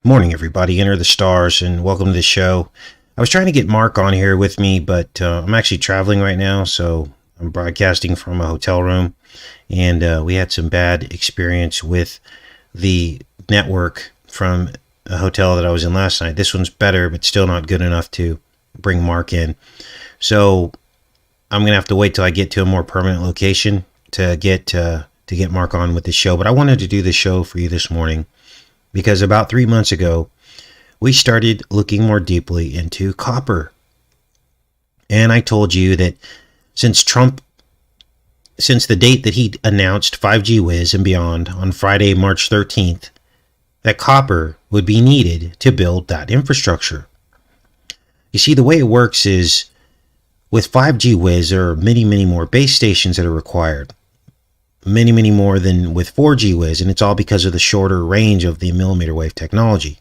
Morning, everybody. Enter the stars and welcome to the show. I was trying to get Mark on here with me, but I'm actually traveling right now, so I'm broadcasting from a hotel room, and we had some bad experience with the network from a hotel that I was in last night. This one's better, but still not good enough to bring Mark in. So I'm gonna have to wait till I get to a more permanent location to get Mark on with the show. But I wanted to do the show for you this morning because about 3 months ago, we started looking more deeply into copper. And I told you that since the date that he announced 5G Whiz and beyond on Friday, March 13th, that copper would be needed to build that infrastructure. You see, the way it works is with 5G Whiz, there are many, many more base stations that are required. Many, many more than with 4G Whiz, and it's all because of the shorter range of the millimeter wave technology.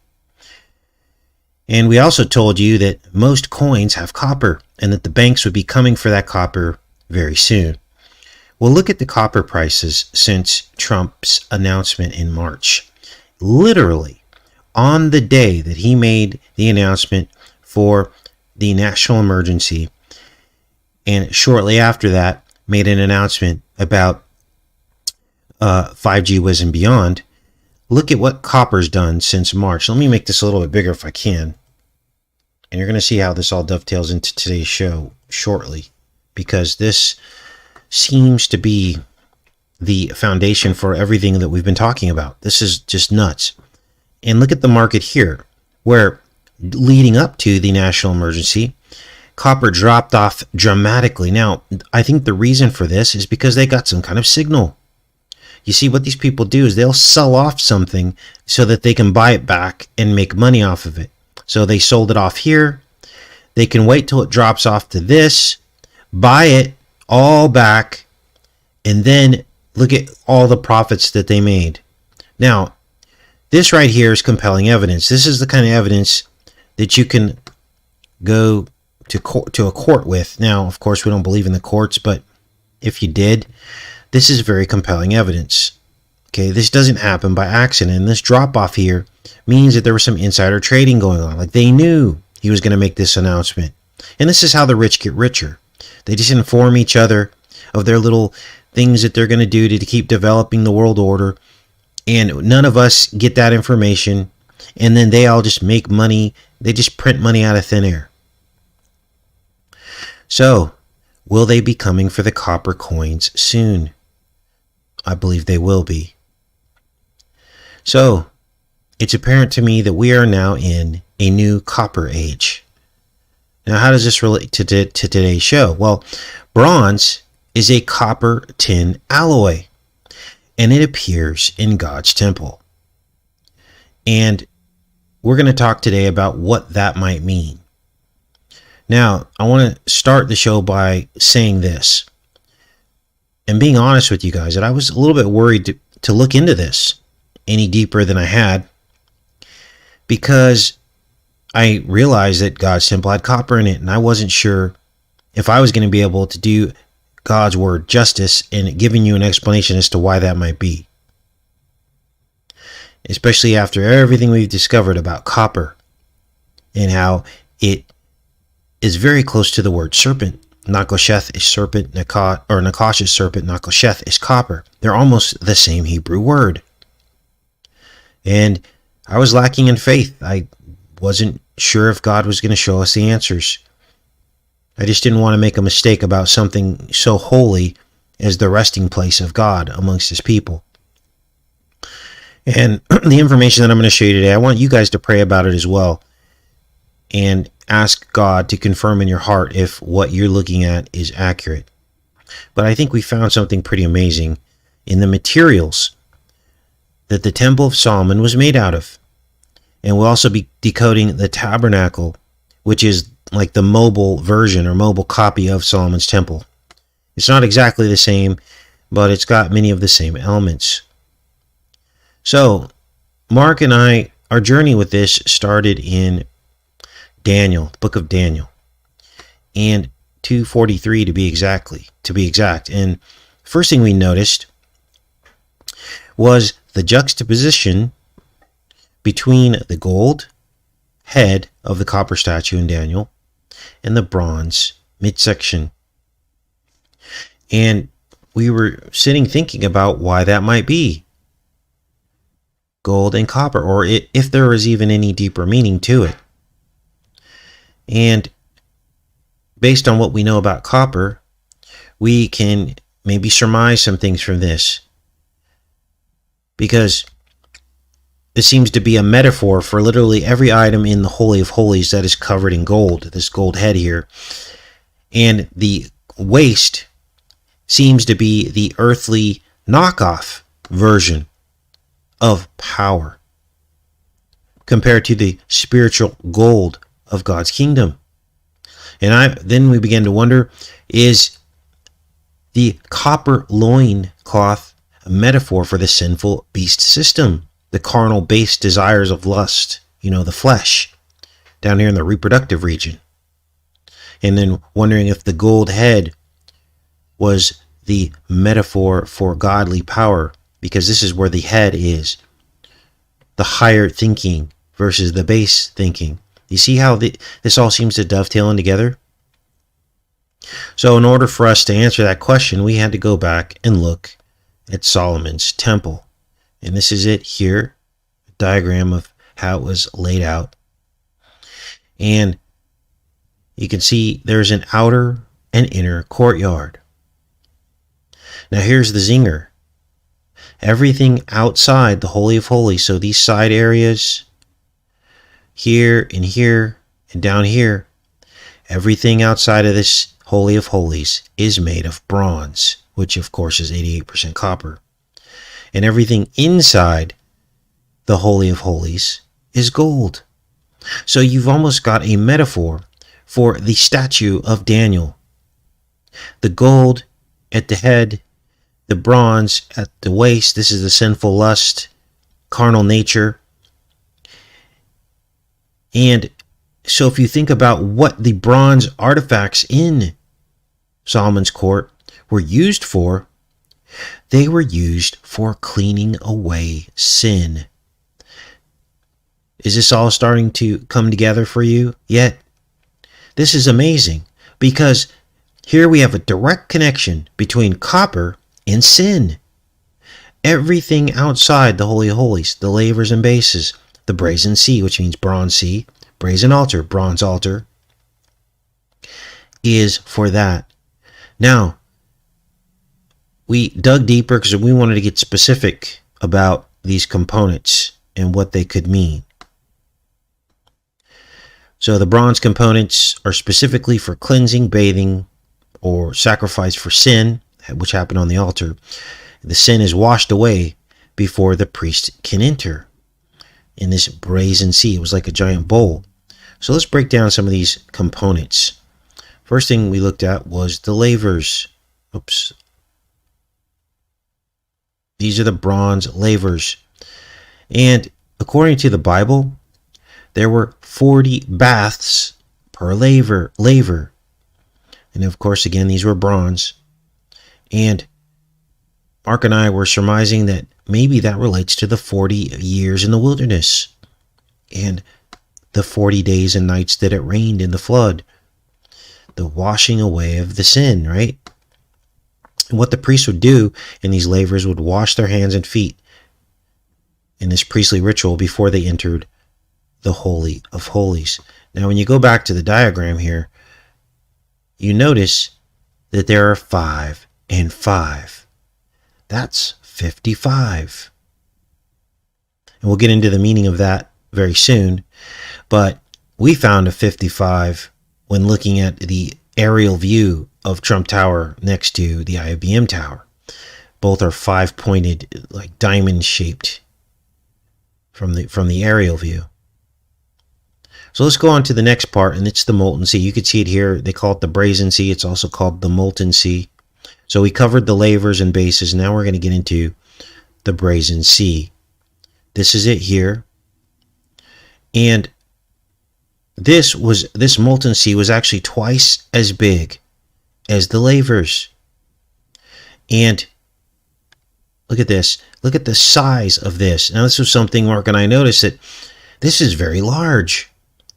And we also told you that most coins have copper and that the banks would be coming for that copper very soon. Well, look at the copper prices since Trump's announcement in March. Literally, on the day that he made the announcement for the national emergency, and shortly after that, made an announcement about 5G Whiz and beyond. Look at what copper's done since March. Let me make this a little bit bigger if I can. And you're going to see how this all dovetails into today's show shortly, because this seems to be the foundation for everything that we've been talking about. This is just nuts. And look at the market here, where leading up to the national emergency, copper dropped off dramatically. Now, I think the reason for this is because they got some kind of signal. You see, what these people do is they'll sell off something so that they can buy it back and make money off of it. So they sold it off here. They can wait till it drops off to this, buy it all back, and then look at all the profits that they made. Now, this right here is compelling evidence. This is the kind of evidence that you can go to a court with. Now, of course, we don't believe in the courts, but if you did, this is very compelling evidence. Okay, this doesn't happen by accident. And this drop off here means that there was some insider trading going on. Like, they knew he was going to make this announcement. And this is how the rich get richer. They just inform each other of their little things that they're going to do to keep developing the world order. And none of us get that information. And then they all just make money. They just print money out of thin air. So, will they be coming for the copper coins soon? I believe they will be. So, it's apparent to me that we are now in a new copper age. Now, how does this relate to today's show? Well, bronze is a copper tin alloy, and it appears in God's temple. And we're going to talk today about what that might mean. Now, I want to start the show by saying this, and being honest with you guys, that I was a little bit worried to look into this any deeper than I had, because I realized that God's temple had copper in it, and I wasn't sure if I was going to be able to do God's word justice in giving you an explanation as to why that might be. Especially after everything we've discovered about copper and how it is very close to the word serpent. Nakosheth is serpent, Nakosh is serpent, Nakosheth is copper. They're almost the same Hebrew word. And I was lacking in faith. I wasn't sure if God was going to show us the answers. I just didn't want to make a mistake about something so holy as the resting place of God amongst his people. And the information that I'm going to show you today, I want you guys to pray about it as well. And ask God to confirm in your heart if what you're looking at is accurate. But I think we found something pretty amazing in the materials that the Temple of Solomon was made out of. And we'll also be decoding the Tabernacle, which is like the mobile version or mobile copy of Solomon's Temple. It's not exactly the same, but it's got many of the same elements. So, Mark and I, our journey with this started in Daniel, the book of Daniel, and 243 to be exact. And first thing we noticed was the juxtaposition between the gold head of the copper statue in Daniel and the bronze midsection. And we were sitting thinking about why that might be. Gold and copper, or if there was even any deeper meaning to it. And based on what we know about copper, we can maybe surmise some things from this. Because this seems to be a metaphor for literally every item in the Holy of Holies that is covered in gold, this gold head here. And the waist seems to be the earthly knockoff version of power compared to the spiritual gold of God's kingdom. And then we began to wonder, is the copper loin cloth a metaphor for the sinful beast system, the carnal base desires of lust, the flesh, down here in the reproductive region? And then wondering if the gold head was the metaphor for godly power, because this is where the head is, the higher thinking versus the base thinking. You see how this all seems to dovetail in together? So in order for us to answer that question, we had to go back and look at Solomon's temple. And this is it here, a diagram of how it was laid out. And you can see there's an outer and inner courtyard. Now here's the zinger. Everything outside the Holy of Holies, so these side areas, here and down here, everything outside of this Holy of Holies is made of bronze, which of course is 88% copper. And everything inside the Holy of Holies is gold. So you've almost got a metaphor for the statue of Daniel. The gold at the head, the bronze at the waist, this is the sinful lust, carnal nature. And so if you think about what the bronze artifacts in Solomon's court were used for, they were used for cleaning away sin. Is this all starting to come together for you yet? This is amazing, because here we have a direct connection between copper and sin. Everything outside the Holy of Holies, the lavers and bases, the brazen sea, which means bronze sea, brazen altar, bronze altar, is for that. Now, we dug deeper because we wanted to get specific about these components and what they could mean. So the bronze components are specifically for cleansing, bathing, or sacrifice for sin, which happened on the altar. The sin is washed away before the priest can enter in this brazen sea. It was like a giant bowl. So let's break down some of these components. First thing we looked at was the lavers. These are the bronze lavers. And according to the Bible, there were 40 baths per laver. And of course, again, these were bronze. And Mark and I were surmising that maybe that relates to the 40 years in the wilderness and the 40 days and nights that it rained in the flood, the washing away of the sin, right? And what the priests would do in these lavers would wash their hands and feet in this priestly ritual before they entered the Holy of Holies. Now, when you go back to the diagram here, you notice that there are 5 and 5. That's 55. And we'll get into the meaning of that very soon. But we found a 55 when looking at the aerial view of Trump Tower next to the IBM Tower. Both are 5-pointed, like diamond-shaped from the aerial view. So let's go on to the next part, and it's the molten sea. You can see it here. They call it the brazen sea. It's also called the molten sea. So we covered the lavers and bases. Now we're going to get into the brazen sea. This is it here. And this molten sea was actually twice as big as the lavers. And Look at this. Look at the size of this. Now, this was something Mark and I noticed, that this is very large.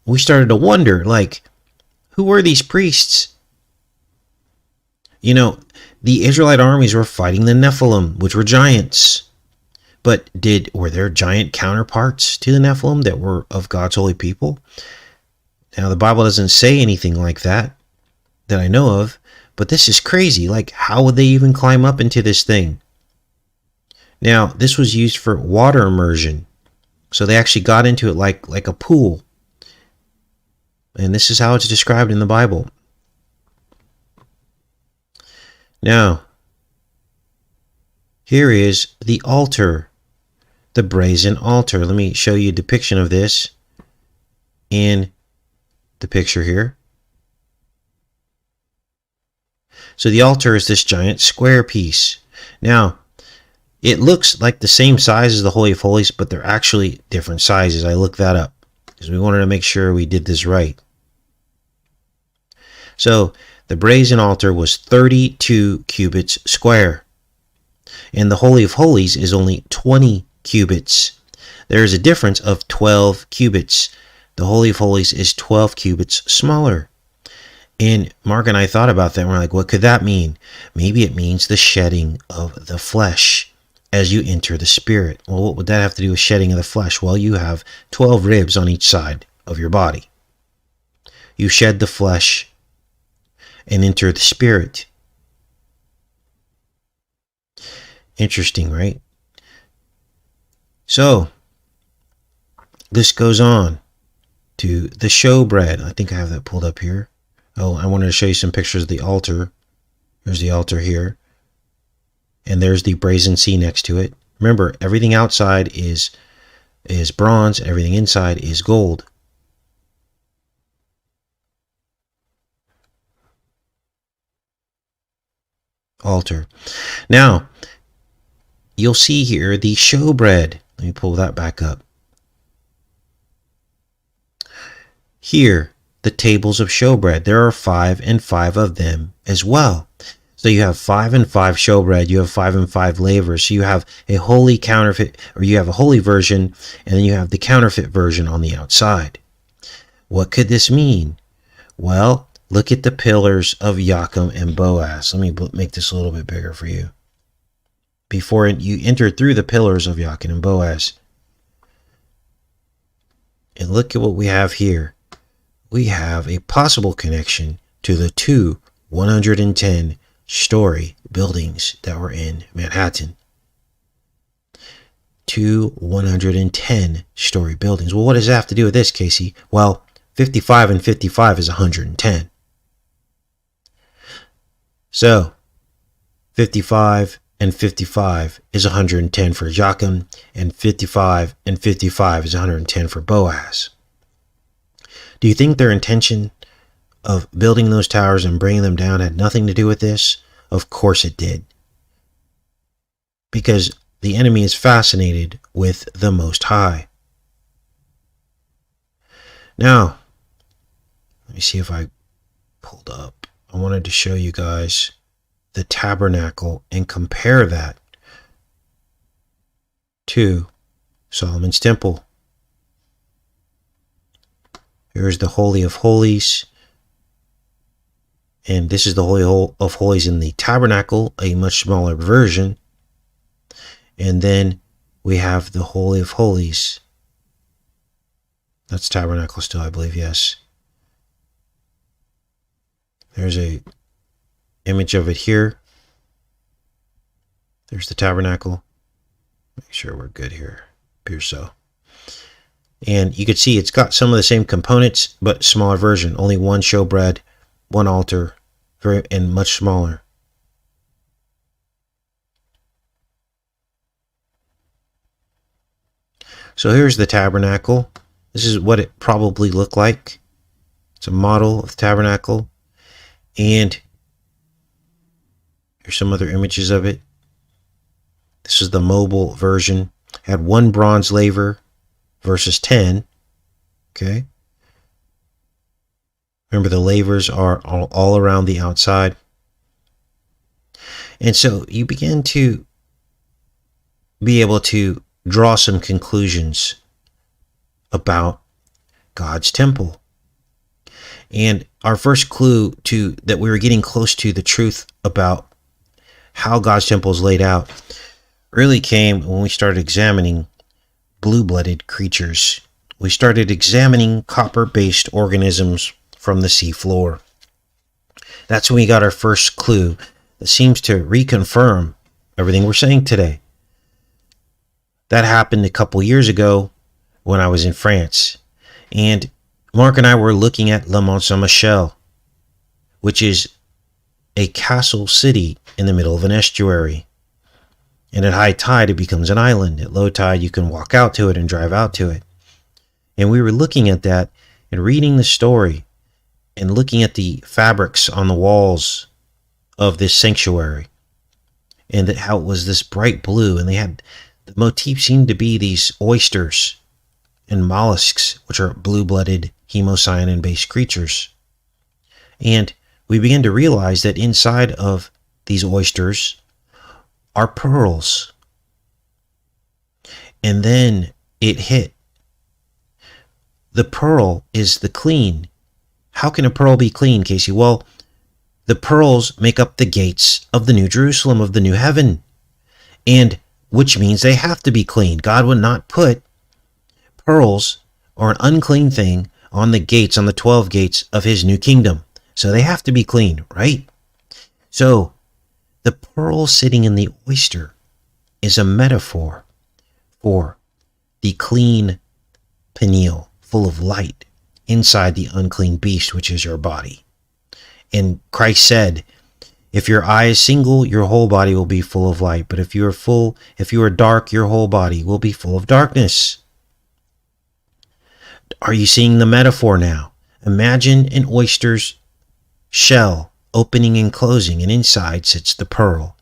We started to wonder, like, who were these priests? You know, the Israelite armies were fighting the Nephilim, which were giants. But were there giant counterparts to the Nephilim that were of God's holy people? Now, the Bible doesn't say anything like that I know of, but this is crazy. Like, how would they even climb up into this thing? Now, this was used for water immersion. So they actually got into it like a pool. And this is how it's described in the Bible. Now, here is the altar, the brazen altar. Let me show you a depiction of this in the picture here. So the altar is this giant square piece. Now, it looks like the same size as the Holy of Holies, but they're actually different sizes. I looked that up because we wanted to make sure we did this right. So the brazen altar was 32 cubits square, and the Holy of Holies is only 20 cubits. There is a difference of 12 cubits. The Holy of Holies is 12 cubits smaller. And Mark and I thought about that, and we're like, what could that mean? Maybe it means the shedding of the flesh as you enter the spirit. Well, what would that have to do with shedding of the flesh? Well, you have 12 ribs on each side of your body. You shed the flesh and enter the spirit. Interesting, right? So, this goes on to the showbread. I think I have that pulled up here. Oh, I wanted to show you some pictures of the altar. There's the altar here. And there's the brazen sea next to it. Remember, everything outside is bronze. Everything inside is gold. Altar. Now, you'll see here the showbread. Let me pull that back up. Here, the tables of showbread. There are 5 and 5 of them as well. So you have 5 and 5 showbread. You have 5 and 5 lavers. So you have a holy counterfeit, or you have a holy version, and then you have the counterfeit version on the outside. What could this mean? Well, look at the pillars of Jachin and Boaz. Let me make this a little bit bigger for you. Before you enter through the pillars of Jachin and Boaz. And look at what we have here. We have a possible connection to the 2 110-story buildings that were in Manhattan. 2 110-story buildings. Well, what does that have to do with this, Casey? Well, 55 and 55 is 110. So, 55 and 55 is 110 for Jachin, and 55 and 55 is 110 for Boaz. Do you think their intention of building those towers and bringing them down had nothing to do with this? Of course it did. Because the enemy is fascinated with the Most High. Now, let me see if I pulled up. I wanted to show you guys the tabernacle and compare that to Solomon's temple. Here's the Holy of Holies. And this is the Holy of Holies in the Tabernacle, a much smaller version. And then we have the Holy of Holies. That's Tabernacle still, I believe, yes. There's a image of it here. There's the Tabernacle. Make sure we're good here. Appears so. And you can see it's got some of the same components, but smaller version. Only one showbread, one altar, and much smaller. So here's the tabernacle. This is what it probably looked like. It's a model of the tabernacle. And here's some other images of it. This is the mobile version. It had 1 bronze laver versus 10. Okay. Remember, the lavers are all around the outside. And so you begin to be able to draw some conclusions about God's temple. And our first clue to that we were getting close to the truth about how God's temple is laid out really came when we started examining blue-blooded creatures. We started examining copper-based organisms from the seafloor. That's when we got our first clue that seems to reconfirm everything we're saying today. That happened a couple years ago when I was in France. And Mark and I were looking at Le Mont Saint-Michel, which is a castle city in the middle of an estuary. And at high tide, it becomes an island. At low tide, you can walk out to it and drive out to it. And we were looking at that and reading the story and looking at the fabrics on the walls of this sanctuary, and that how it was this bright blue, and they had the motif seemed to be these oysters and mollusks, which are blue-blooded hemocyanin-based creatures. And we began to realize that inside of these oysters are pearls. And then it hit. The pearl is the clean. How can a pearl be clean, Casey? Well, the pearls make up the gates of the New Jerusalem, of the new heaven, and which means they have to be clean. God would not put pearls or an unclean thing on the gates, on the 12 gates of his new kingdom. So they have to be clean, right? So the pearl sitting in the oyster is a metaphor for the clean pineal, full of light, inside the unclean beast, which is your body. And Christ said, if your eye is single, your whole body will be full of light. But if you are dark, your whole body will be full of darkness. Are you seeing the metaphor now? Imagine an oyster's shell opening and closing, and inside sits the pearl.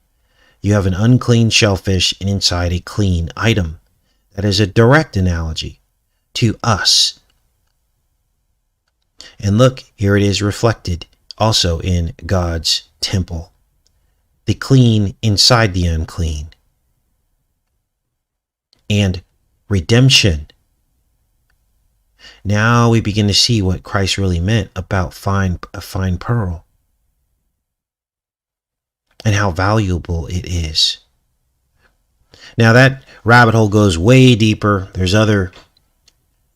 You have an unclean shellfish, and inside a clean item. That is a direct analogy to us. And look, here it is reflected also in God's temple. The clean inside the unclean. And redemption. Now we begin to see what Christ really meant about a fine pearl. And how valuable it is. Now that rabbit hole goes way deeper. There's other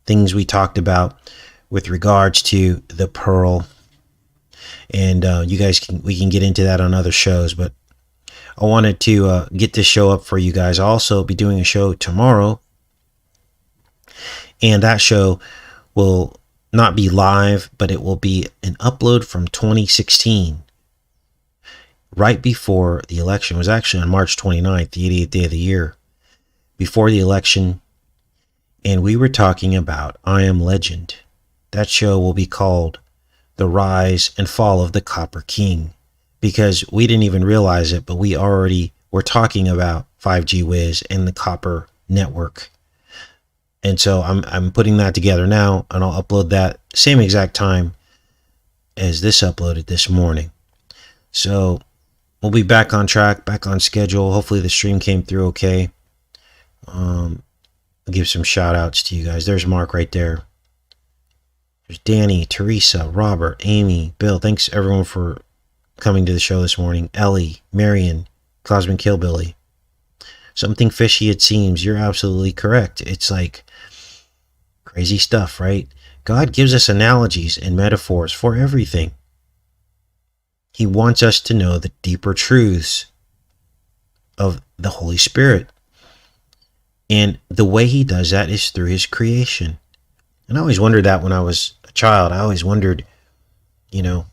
things we talked about with regards to the pearl. And we can get into that on other shows, but I wanted to get this show up for you guys. I'll also be doing a show tomorrow, and that show will not be live, but it will be an upload from 2016, right before the election. It was actually on March 29th, the 88th day of the year, before the election, and we were talking about I Am Legend. That show will be called The Rise and Fall of the Copper King, because we didn't even realize it, but we already were talking about 5G Wiz and the copper network. And so I'm putting that together now, and I'll upload that same exact time as this uploaded this morning. So we'll be back on track, back on schedule. Hopefully the stream came through okay. I'll give some shout outs to you guys. There's Mark right there. There's Danny, Teresa, Robert, Amy, Bill. Thanks everyone for coming to the show this morning. Ellie, Marion, Cosmic Killbilly. Something fishy it seems. You're absolutely correct. It's like crazy stuff, right? God gives us analogies and metaphors for everything. He wants us to know the deeper truths of the Holy Spirit. And the way he does that is through his creation. And I always wondered that when I was a child. I always wondered, if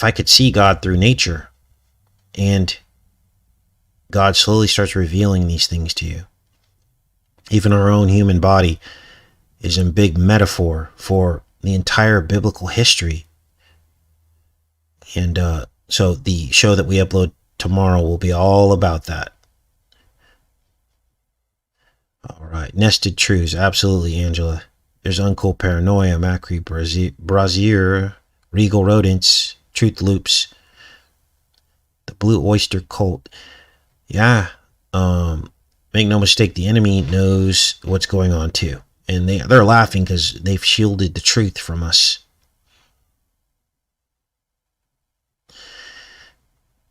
I could see God through nature, and God slowly starts revealing these things to you. Even our own human body is a big metaphor for the entire biblical history. And so the show that we upload tomorrow will be all about that. All right. Nested Truths. Absolutely, Angela. There's Uncool Paranoia, Macri Brazier, Regal Rodents, Truth Loops, the Blue Oyster Cult. Yeah. Make no mistake, the enemy knows what's going on too. And they're laughing because they've shielded the truth from us.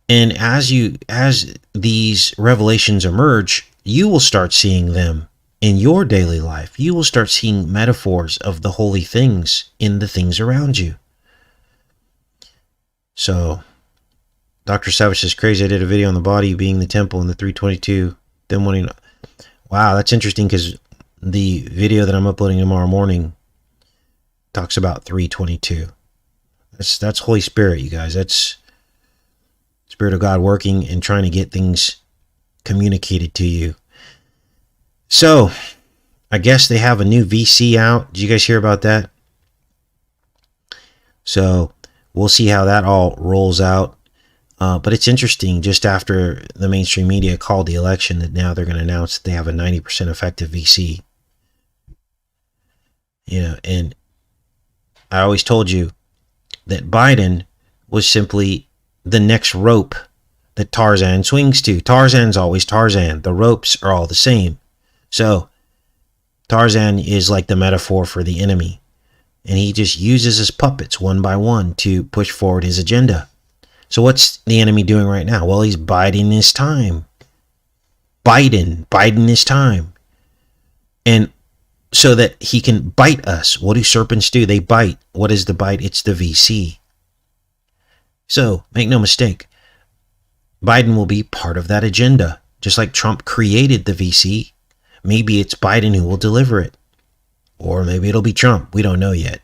And as these revelations emerge, you will start seeing them in your daily life. You will start seeing metaphors of the holy things in the things around you. So, Dr. Savage says, crazy, I did a video on the body being the temple in the 322. Then wanting, wow, that's interesting because the video that I'm uploading tomorrow morning talks about 322. That's Holy Spirit, you guys. That's Spirit of God working and trying to get things communicated to you. So, I guess they have a new VC out. Did you guys hear about that? So, we'll see how that all rolls out. But it's interesting, just after the mainstream media called the election, that now they're going to announce that they have a 90% effective VC. You know, and I always told you that Biden was simply the next rope that Tarzan swings to. Tarzan's always Tarzan. The ropes are all the same. So Tarzan is like the metaphor for the enemy. And he just uses his puppets one by one to push forward his agenda. So what's the enemy doing right now? Well, he's biding his time. Biding his time. And so that he can bite us. What do serpents do? They bite. What is the bite? It's the VC. So, make no mistake, Biden will be part of that agenda. Just like Trump created the VC, maybe it's Biden who will deliver it. Or maybe it'll be Trump. We don't know yet.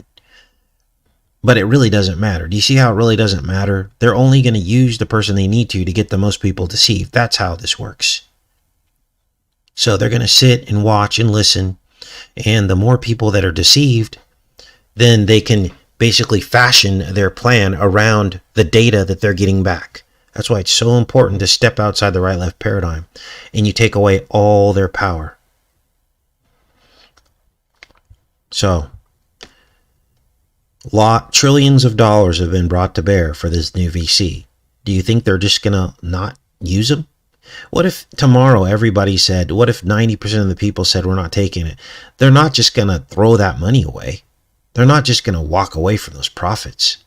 But it really doesn't matter. Do you see how it really doesn't matter? They're only going to use the person they need to get the most people deceived. That's how this works. So they're going to sit and watch and listen. And the more people that are deceived, then they can basically fashion their plan around the data that they're getting back. That's why it's so important to step outside the right-left paradigm. And you take away all their power. So, trillions of dollars have been brought to bear for this new VC. Do you think they're just going to not use them? What if tomorrow everybody said, what if 90% of the people said we're not taking it? They're not just going to throw that money away. They're not just going to walk away from those profits.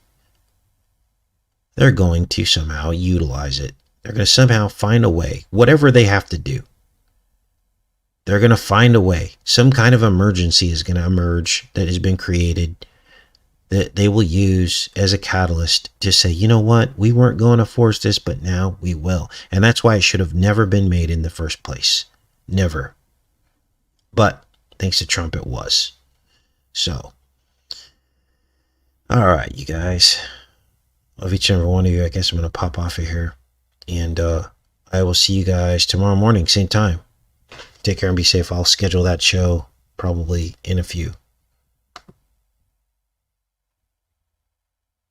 They're going to somehow utilize it. They're going to somehow find a way, whatever they have to do. They're going to find a way. Some kind of emergency is going to emerge that has been created that they will use as a catalyst to say, you know what, we weren't going to force this, but now we will. And that's why it should have never been made in the first place. Never. But thanks to Trump, it was. So, all right, you guys. Love each and every one of you. I guess I'm going to pop off of here. And I will see you guys tomorrow morning, same time. Take care and be safe. I'll schedule that show probably in a few.